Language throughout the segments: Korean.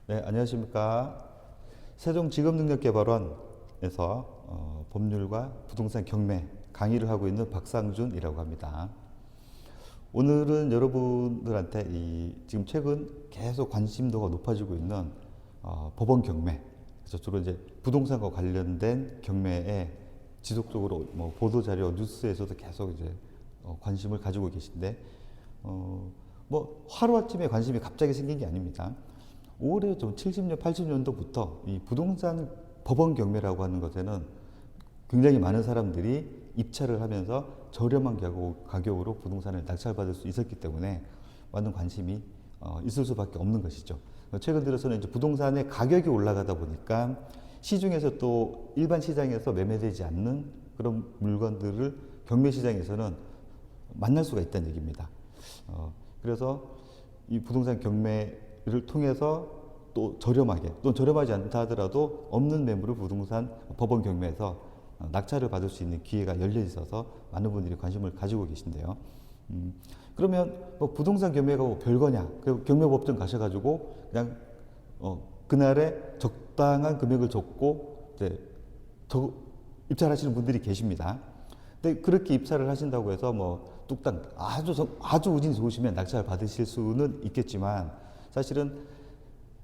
네, 안녕하십니까. 세종직업능력개발원에서 법률과 부동산 경매 강의를 하고 있는 박상준이라고 합니다. 오늘은 여러분들한테 지금 최근 계속 관심도가 높아지고 있는 법원 경매, 그래서 주로 이제 부동산과 관련된 경매에 지속적으로 뭐 보도자료, 뉴스에서도 계속 이제 관심을 가지고 계신데, 뭐 하루아침에 관심이 갑자기 생긴 게 아닙니다. 올해 좀 70년, 80년도부터 이 부동산 법원 경매라고 하는 것에는 굉장히 많은 사람들이 입찰을 하면서 저렴한 가격으로 부동산을 낙찰받을 수 있었기 때문에 많은 관심이 있을 수밖에 없는 것이죠. 최근 들어서는 이제 부동산의 가격이 올라가다 보니까 시중에서 또 일반 시장에서 매매되지 않는 그런 물건들을 경매 시장에서는 만날 수가 있다는 얘기입니다. 그래서 이 부동산 경매를 통해서 또 저렴하게, 또 저렴하지 않다 하더라도 없는 매물을 부동산 법원 경매에서 낙찰을 받을 수 있는 기회가 열려 있어서 많은 분들이 관심을 가지고 계신데요. 그러면 뭐 부동산 경매가 뭐 별거냐? 경매법정 가셔가지고 그냥 그날에 적당한 금액을 줬고 이제 입찰하시는 분들이 계십니다. 근데 그렇게 입찰을 하신다고 해서 뭐 뚝딱 아주 운이 좋으시면 낙찰 받으실 수는 있겠지만, 사실은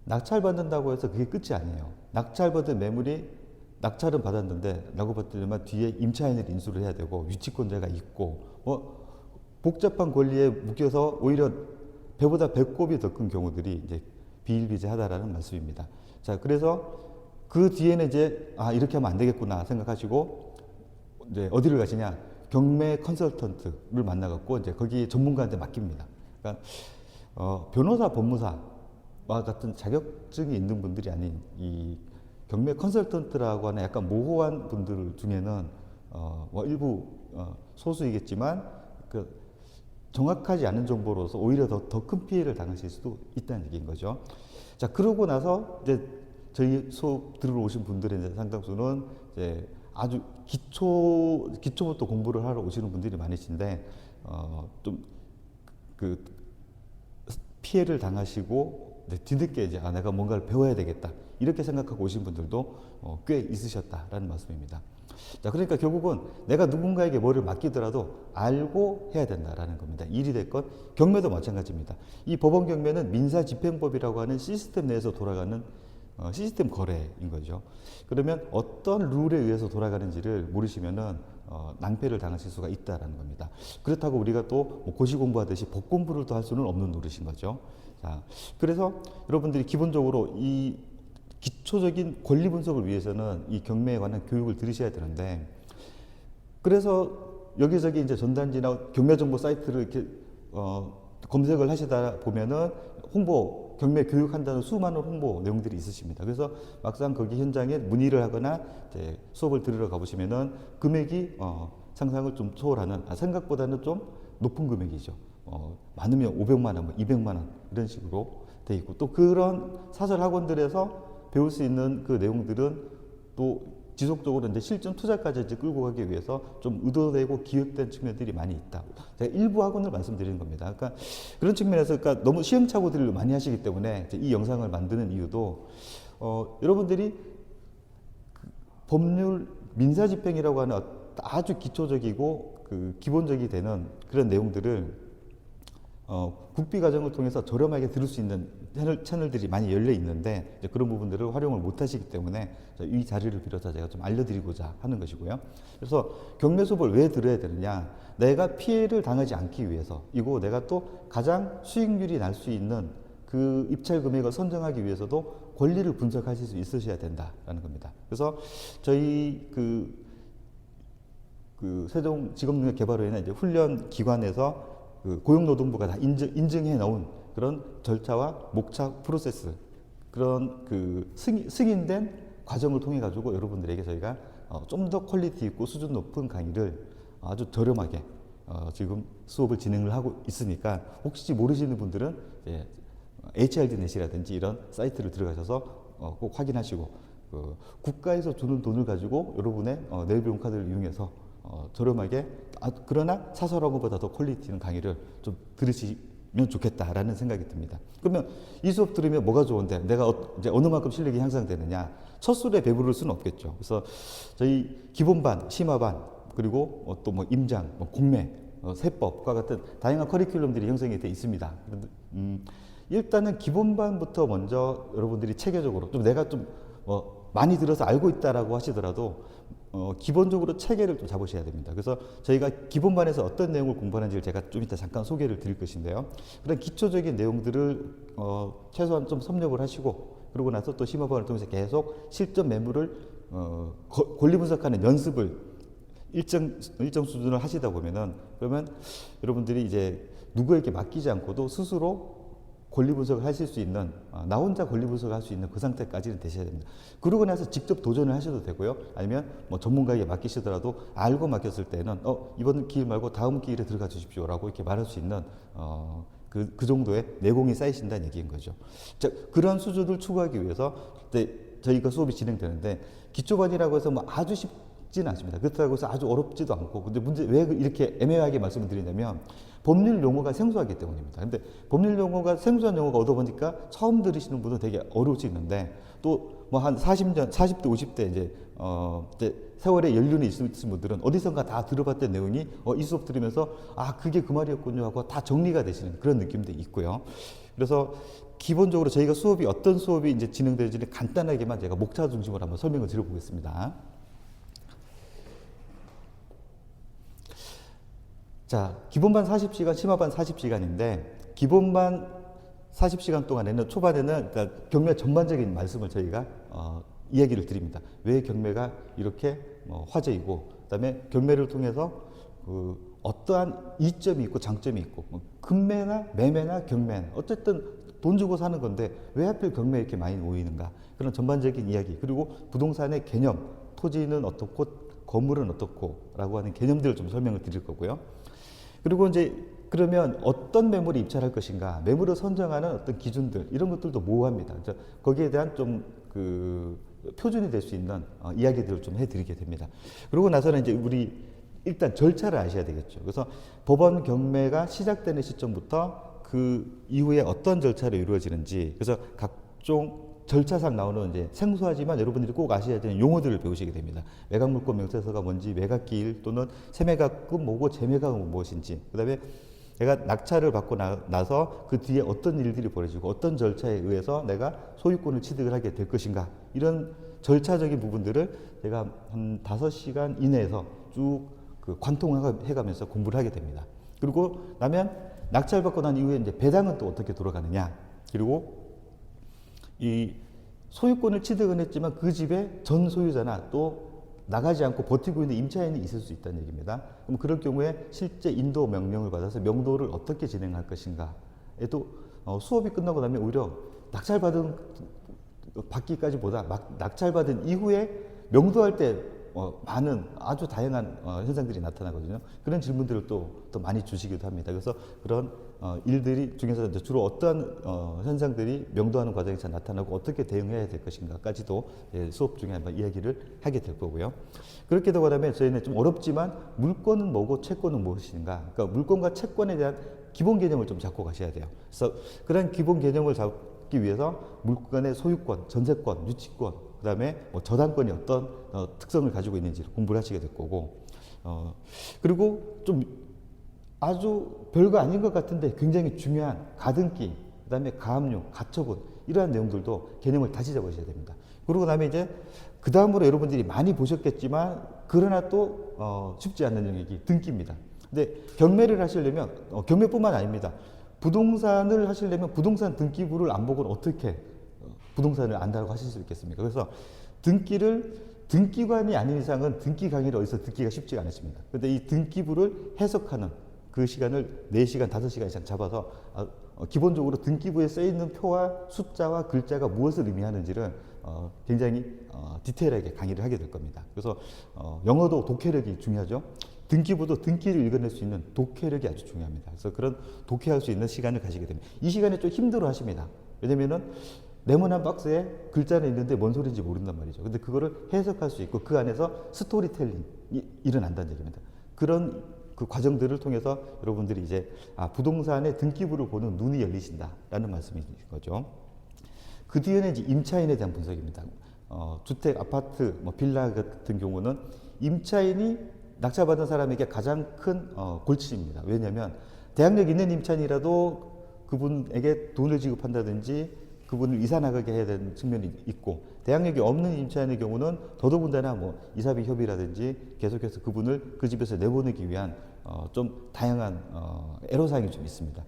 낙찰 받는다고 해서 그게 끝이 아니에요. 낙찰 받은 매물이 낙찰은 받았는데 라고 봤더니만 뒤에 임차인을 인수를 해야 되고 유치권자가 있고 복잡한 권리에 묶여서 오히려 배보다 배꼽이 더 큰 경우들이 이제 비일비재하다라는 말씀입니다. 자, 그래서 그 뒤에는 이제 이렇게 하면 안 되겠구나 생각하시고 이제 어디를 가시냐? 경매 컨설턴트를 만나갖고 이제 거기 전문가한테 맡깁니다. 그러니까 변호사, 법무사와 같은 자격증이 있는 분들이 아닌 이 경매 컨설턴트라고 하는 약간 모호한 분들 중에는 뭐 일부 소수이겠지만 그 정확하지 않은 정보로서 오히려 더 큰 피해를 당하실 수도 있다는 얘기인 거죠. 자, 그러고 나서 이제 저희 수업 들으러 오신 분들의 이제 상당수는 이제 아주 기초부터 공부를 하러 오시는 분들이 많으신데, 좀 그 피해를 당하시고 뒤늦게 이제 내가 뭔가를 배워야 되겠다 이렇게 생각하고 오신 분들도 꽤 있으셨다라는 말씀입니다. 자, 그러니까 결국은 내가 누군가에게 뭐를 맡기더라도 알고 해야 된다라는 겁니다. 일이 됐건 경매도 마찬가지입니다. 이 법원 경매는 민사집행법이라고 하는 시스템 내에서 돌아가는 시스템 거래인 거죠. 그러면 어떤 룰에 의해서 돌아가는지를 모르시면은 낭패를 당하실 수가 있다라는 겁니다. 그렇다고 우리가 또 고시 공부하듯이 법 공부를 또 할 수는 없는 노릇인 거죠. 자, 그래서 여러분들이 기본적으로 이 기초적인 권리 분석을 위해서는 이 경매에 관한 교육을 들으셔야 되는데, 그래서 여기저기 이제 전단지나 경매 정보 사이트를 이렇게 검색을 하시다 보면은 경매 교육한다는 수많은 홍보 내용들이 있으십니다. 그래서 막상 거기 현장에 문의를 하거나 이제 수업을 들으러 가보시면은 금액이 상상을 좀 초월하는, 생각보다는 좀 높은 금액이죠. 많으면 500만 원, 200만 원 이런 식으로 돼 있고, 또 그런 사설 학원들에서 배울 수 있는 그 내용들은 또 지속적으로 이제 실전 투자까지 이제 끌고 가기 위해서 좀 의도되고 기획된 측면들이 많이 있다. 제가 일부 학원을 말씀드리는 겁니다. 그러니까 그런 측면에서 너무 시행착오들을 많이 하시기 때문에 이 영상을 만드는 이유도 여러분들이 법률 민사집행이라고 하는 아주 기초적이고 기본적이 되는 그런 내용들을 국비 과정을 통해서 저렴하게 들을 수 있는 채널들이 많이 열려 있는데, 이제 그런 부분들을 활용을 못 하시기 때문에 이 자리를 빌어서 제가 좀 알려드리고자 하는 것이고요. 그래서 경매 수업을 왜 들어야 되느냐? 내가 피해를 당하지 않기 위해서이고, 내가 또 가장 수익률이 날 수 있는 그 입찰 금액을 선정하기 위해서도 권리를 분석하실 수 있으셔야 된다라는 겁니다. 그래서 저희 세종직업능력개발원이나 이제 훈련 기관에서 고용노동부가 다 인증해 놓은 그런 절차와 목차 프로세스, 그런 승인된 과정을 통해 가지고 여러분들에게 저희가 좀 더 퀄리티 있고 수준 높은 강의를 아주 저렴하게 지금 수업을 진행을 하고 있으니까, 혹시 모르시는 분들은 HRD넷이라든지 이런 사이트를 들어가셔서 꼭 확인하시고, 국가에서 주는 돈을 가지고 여러분의 내일비용 카드를 이용해서 저렴하게, 그러나 사설학원보다 더 퀄리티 있는 강의를 좀 들으시 좋겠다라는 생각이 듭니다. 그러면 이 수업 들으면 뭐가 좋은데 내가 이제 어느 만큼 실력이 향상되느냐? 첫 술에 배부를 수는 없겠죠. 그래서 저희 기본반, 심화반, 그리고 또 뭐 임장, 뭐 공매, 세법과 같은 다양한 커리큘럼들이 형성이 돼 있습니다. 일단은 기본반부터 먼저 여러분들이 체계적으로 좀 내가 좀 많이 들어서 알고 있다라고 하시더라도 기본적으로 체계를 좀 잡으셔야 됩니다. 그래서 저희가 기본반에서 어떤 내용을 공부하는지를 제가 좀 이따 잠깐 소개를 드릴 것인데요. 그런 기초적인 내용들을 최소한 좀 섭렵을 하시고, 그러고 나서 또 심화반을 통해서 계속 실전 매물을 권리 분석하는 연습을 일정 수준을 하시다 보면은, 그러면 여러분들이 이제 누구에게 맡기지 않고도 스스로 권리 분석을 하실 수 있는, 나 혼자 권리 분석을 할 수 있는 그 상태까지는 되셔야 됩니다. 그러고 나서 직접 도전을 하셔도 되고요. 아니면 뭐 전문가에게 맡기시더라도 알고 맡겼을 때는 이번 기일 말고 다음 기일에 들어가 주십시오라고 이렇게 말할 수 있는 그 정도의 내공이 쌓이신다는 얘기인 거죠. 자, 그러한 수준을 추구하기 위해서 저희가 수업이 진행되는데, 기초반이라고 해서 뭐 아주 쉽지는 않습니다. 그렇다고 해서 아주 어렵지도 않고, 근데 문제 왜 이렇게 애매하게 말씀을 드리냐면 법률 용어가 생소하기 때문입니다. 근데 법률 용어가 생소한 용어가 얻어보니까 처음 들으시는 분은 되게 어려울 수 있는데, 또 뭐 한 40대, 50대 이제 세월의 연륜이 있으신 분들은 어디선가 다 들어봤던 내용이 이 수업 들으면서 그게 그 말이었군요 하고 다 정리가 되시는 그런 느낌도 있고요. 그래서 기본적으로 저희가 수업이 어떤 수업이 이제 진행되는지는 간단하게만 제가 목차 중심으로 한번 설명을 드려보겠습니다. 자, 기본반 40시간, 심화반 40시간인데, 기본반 40시간 동안에는 초반에는 그러니까 경매 전반적인 말씀을 저희가 이야기를 드립니다. 왜 경매가 이렇게 화제이고, 그다음에 경매를 통해서 어떠한 이점이 있고 장점이 있고, 금매나 매매나 경매나 어쨌든 돈 주고 사는 건데 왜 하필 경매에 이렇게 많이 모이는가, 그런 전반적인 이야기, 그리고 부동산의 개념, 토지는 어떻고 건물은 어떻고 라고 하는 개념들을 좀 설명을 드릴 거고요. 그리고 이제 그러면 어떤 매물이 입찰할 것인가, 매물을 선정하는 어떤 기준들, 이런 것들도 모호합니다. 거기에 대한 좀 표준이 될 수 있는 이야기들을 좀 해드리게 됩니다. 그러고 나서는 이제 우리 일단 절차를 아셔야 되겠죠. 그래서 법원 경매가 시작되는 시점부터 그 이후에 어떤 절차로 이루어지는지, 그래서 각종 절차상 나오는 이제 생소하지만 여러분들이 꼭 아셔야 되는 용어들을 배우시게 됩니다. 매각물권 명세서가 뭔지, 매각기일 또는 세매각금 뭐고 재매각은 무엇인지, 그다음에 내가 낙찰을 받고 나서 그 뒤에 어떤 일들이 벌어지고 어떤 절차에 의해서 내가 소유권을 취득을 하게 될 것인가, 이런 절차적인 부분들을 제가 한 5시간 이내에서 쭉 관통해가면서 공부를 하게 됩니다. 그리고 나면 낙찰받고 난 이후에 이제 배당은 또 어떻게 돌아가느냐, 그리고 이 소유권을 취득은 했지만 그 집의 전 소유자나 또 나가지 않고 버티고 있는 임차인이 있을 수 있다는 얘기입니다. 그럼 그럴 경우에 실제 인도 명령을 받아서 명도를 어떻게 진행할 것인가에도 수업이 끝나고 나면 오히려 받기까지보다 낙찰받은 이후에 명도할 때 많은 아주 다양한 현상들이 나타나거든요. 그런 질문들을 또 많이 주시기도 합니다. 그래서 그런 일들이 중에서 주로 어떠한 현상들이 명도하는 과정에서 나타나고 어떻게 대응해야 될 것인가까지도 수업 중에 한번 이야기를 하게 될 거고요. 그렇게 되고 나면 저희는 좀 어렵지만 물권은 뭐고 채권은 무엇인가, 그러니까 물권과 채권에 대한 기본 개념을 좀 잡고 가셔야 돼요. 그래서 그런 기본 개념을 잡기 위해서 물권의 소유권, 전세권, 유치권, 그다음에 저당권이 어떤 특성을 가지고 있는지를 공부를 하시게 될 거고, 그리고 좀 아주 별거 아닌 것 같은데 굉장히 중요한 가등기, 그다음에 가압류, 가처분, 이러한 내용들도 개념을 다시 잡으셔야 됩니다. 그러고 나면 이제 그 다음으로 여러분들이 많이 보셨겠지만 그러나 또 쉽지 않는 영역이 등기입니다. 근데 경매를 하시려면 경매뿐만 아닙니다. 부동산을 하시려면 부동산 등기부를 안 보고는 어떻게 부동산을 안다고 하실 수 있겠습니까? 그래서 등기관이 아닌 이상은 등기 강의를 어디서 듣기가 쉽지가 않습니다. 그런데 이 등기부를 해석하는 그 시간을 4시간, 5시간 이상 잡아서 기본적으로 등기부에 써있는 표와 숫자와 글자가 무엇을 의미하는지를 굉장히 디테일하게 강의를 하게 될 겁니다. 그래서 영어도 독해력이 중요하죠. 등기부도 등기를 읽어낼 수 있는 독해력이 아주 중요합니다. 그래서 그런 독해할 수 있는 시간을 가지게 됩니다. 이 시간에 좀 힘들어 하십니다. 왜냐면은 네모난 박스에 글자는 있는데 뭔 소리인지 모른단 말이죠. 근데 그거를 해석할 수 있고 그 안에서 스토리텔링이 일어난다는 얘기입니다. 그런 그 과정들을 통해서 여러분들이 이제 부동산의 등기부를 보는 눈이 열리신다라는 말씀인 거죠. 그 뒤에는 이제 임차인에 대한 분석입니다. 주택, 아파트, 빌라 같은 경우는 임차인이 낙찰받은 사람에게 가장 큰 골치입니다. 왜냐하면 대항력 있는 임차인이라도 그분에게 돈을 지급한다든지 그분을 이사 나가게 해야 되는 측면이 있고, 대항력이 없는 임차인의 경우는 더더군다나 이사비 협의라든지 계속해서 그분을 그 집에서 내보내기 위한 좀 다양한 애로사항이 좀 있습니다.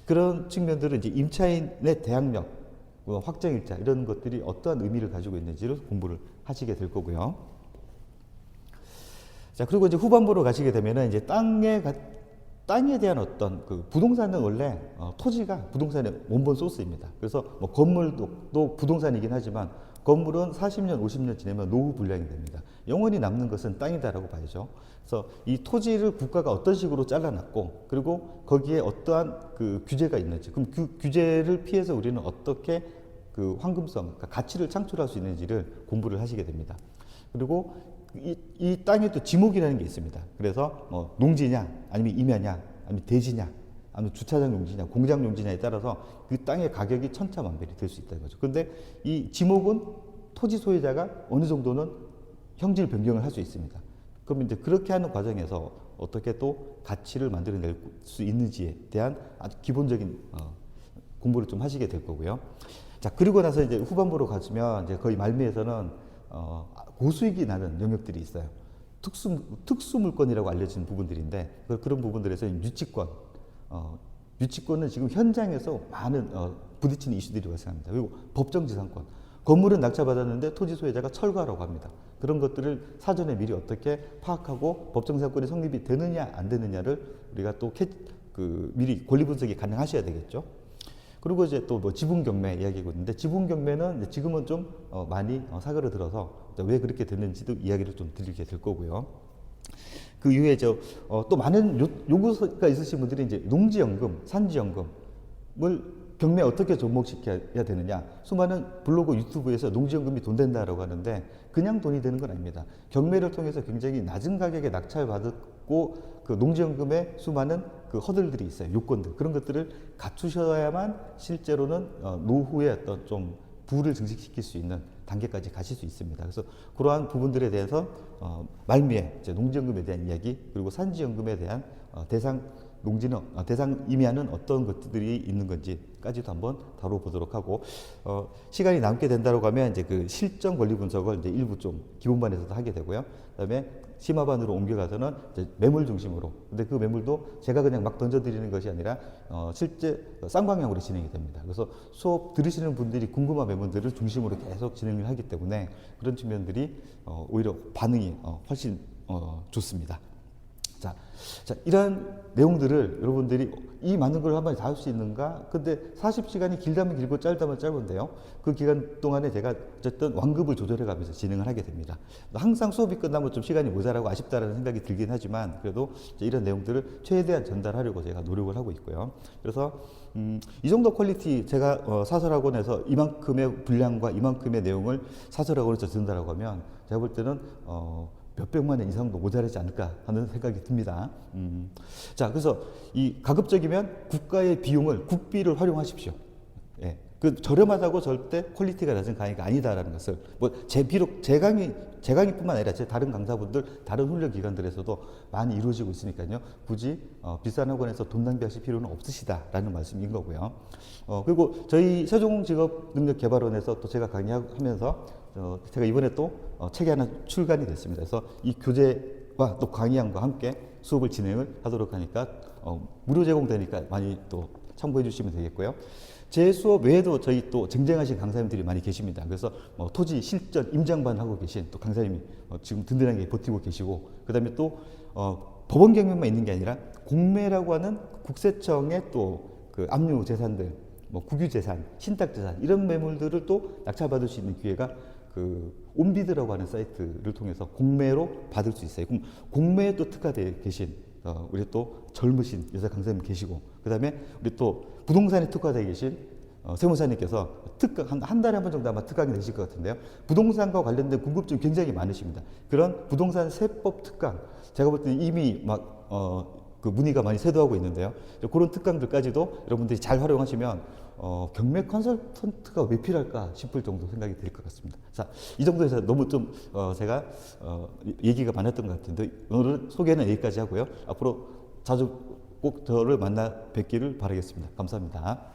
그런 측면들은 이제 임차인의 대항력, 확정일자 이런 것들이 어떠한 의미를 가지고 있는지를 공부를 하시게 될 거고요. 자, 그리고 이제 후반부로 가시게 되면은 이제 땅에 대한 어떤 부동산은 원래 토지가 부동산의 원본 소스입니다. 그래서 건물도 부동산이긴 하지만 건물은 40년, 50년 지나면 노후 불량이 됩니다. 영원히 남는 것은 땅이다라고 봐야죠. 그래서 이 토지를 국가가 어떤 식으로 잘라놨고, 그리고 거기에 어떠한 규제가 있는지, 그럼 그 규제를 피해서 우리는 어떻게 황금성, 그러니까 가치를 창출할 수 있는지를 공부를 하시게 됩니다. 그리고 이 땅에 또 지목이라는 게 있습니다. 그래서 농지냐, 아니면 임야냐, 아니면 대지냐, 아니면 주차장 용지냐, 공장 용지냐에 따라서 그 땅의 가격이 천차만별이 될 수 있다는 거죠. 그런데 이 지목은 토지 소유자가 어느 정도는 형질 변경을 할 수 있습니다. 그럼 이제 그렇게 하는 과정에서 어떻게 또 가치를 만들어낼 수 있는지에 대한 아주 기본적인 공부를 좀 하시게 될 거고요. 자, 그리고 나서 이제 후반부로 가시면 이제 거의 말미에서는 고수익이 나는 영역들이 있어요. 특수 물건이라고 알려진 부분들인데, 그런 부분들에서 유치권, 유치권은 지금 현장에서 많은 부딪히는 이슈들이 발생합니다. 그리고 법정지상권, 건물은 낙찰받았는데 토지 소유자가 철거하라고 합니다. 그런 것들을 사전에 미리 어떻게 파악하고 법정지상권이 성립이 되느냐 안 되느냐를 우리가 또 미리 권리 분석이 가능하셔야 되겠죠. 그리고 이제 또 지분 경매 이야기가 있는데, 지분 경매는 지금은 좀 많이 사고를 들어서 왜 그렇게 됐는지도 이야기를 좀 드리게 될 거고요. 그 이후에 또 많은 요구가 있으신 분들이 이제 농지연금, 산지연금을 경매에 어떻게 접목시켜야 되느냐. 수많은 블로그, 유튜브에서 농지연금이 돈 된다라고 하는데 그냥 돈이 되는 건 아닙니다. 경매를 통해서 굉장히 낮은 가격에 낙찰받고 그 농지연금에 수많은 허들들이 있어요. 요건들. 그런 것들을 갖추셔야만 실제로는 노후에 어떤 좀 부를 증식시킬 수 있는 단계까지 가실 수 있습니다. 그래서 그러한 부분들에 대해서 말미에 이제 농지연금에 대한 이야기, 그리고 산지연금에 대한 대상 임야는 어떤 것들이 있는 건지까지도 한번 다뤄보도록 하고, 시간이 남게 된다고 하면 이제 그 실전 권리 분석을 이제 일부 좀 기본반에서도 하게 되고요. 그다음에 심화반으로 옮겨가서는 이제 매물 중심으로. 근데 그 매물도 제가 그냥 막 던져드리는 것이 아니라 실제 쌍방향으로 진행이 됩니다. 그래서 수업 들으시는 분들이 궁금한 매물들을 중심으로 계속 진행을 하기 때문에 그런 측면들이 오히려 반응이 훨씬 좋습니다. 자, 이런 내용들을 여러분들이 이 많은 걸 한 번에 다 할 수 있는가? 근데 40시간이 길다면 길고 짧다면 짧은데요. 그 기간 동안에 제가 어쨌든 완급을 조절해 가면서 진행을 하게 됩니다. 항상 수업이 끝나면 좀 시간이 모자라고 아쉽다라는 생각이 들긴 하지만, 그래도 이런 내용들을 최대한 전달하려고 제가 노력을 하고 있고요. 그래서 이 정도 퀄리티, 제가 사설학원에서 이만큼의 분량과 이만큼의 내용을 사설학원에서 듣는다라고 하면 제가 볼 때는 몇백만 원 이상도 모자라지 않을까 하는 생각이 듭니다. 자, 그래서 이 가급적이면 국가의 비용을, 국비를 활용하십시오. 예. 저렴하다고 절대 퀄리티가 낮은 강의가 아니다라는 것을, 비록 제 강의뿐만 아니라 제 다른 강사분들, 다른 훈련 기관들에서도 많이 이루어지고 있으니까요. 굳이 비싼 학원에서 돈 낭비하실 필요는 없으시다라는 말씀인 거고요. 그리고 저희 세종직업능력개발원에서 또 제가 강의하면서 제가 이번에 또 책이 하나 출간이 됐습니다. 그래서 이 교재와 또 강의안과 함께 수업을 진행을 하도록 하니까 무료 제공되니까 많이 또 참고해 주시면 되겠고요. 제 수업 외에도 저희 또 쟁쟁하신 강사님들이 많이 계십니다. 그래서 토지 실전 임장반 하고 계신 또 강사님이 지금 든든하게 버티고 계시고, 그다음에 또 법원 경력만 있는 게 아니라 공매라고 하는 국세청의 또 그 압류 재산들, 국유 재산, 신탁 재산 이런 매물들을 또 낙찰받을 수 있는 기회가 온비드라고 하는 사이트를 통해서 공매로 받을 수 있어요. 그럼 공매에 또 특화되어 계신 우리 또 젊으신 여자 강사님 계시고, 그 다음에 우리 또 부동산에 특화되어 계신 세무사님께서 특강 한 달에 한 번 정도 아마 특강이 되실 것 같은데요. 부동산과 관련된 궁금증이 굉장히 많으십니다. 그런 부동산 세법 특강 제가 볼 때 이미 막 그 문의가 많이 쇄도하고 있는데요. 그런 특강들까지도 여러분들이 잘 활용하시면 경매 컨설턴트가 왜 필요할까 싶을 정도 생각이 들 것 같습니다. 자, 이 정도에서 너무 좀 제가 얘기가 많았던 것 같은데 오늘 소개는 여기까지 하고요. 앞으로 자주 꼭 저를 만나 뵙기를 바라겠습니다. 감사합니다.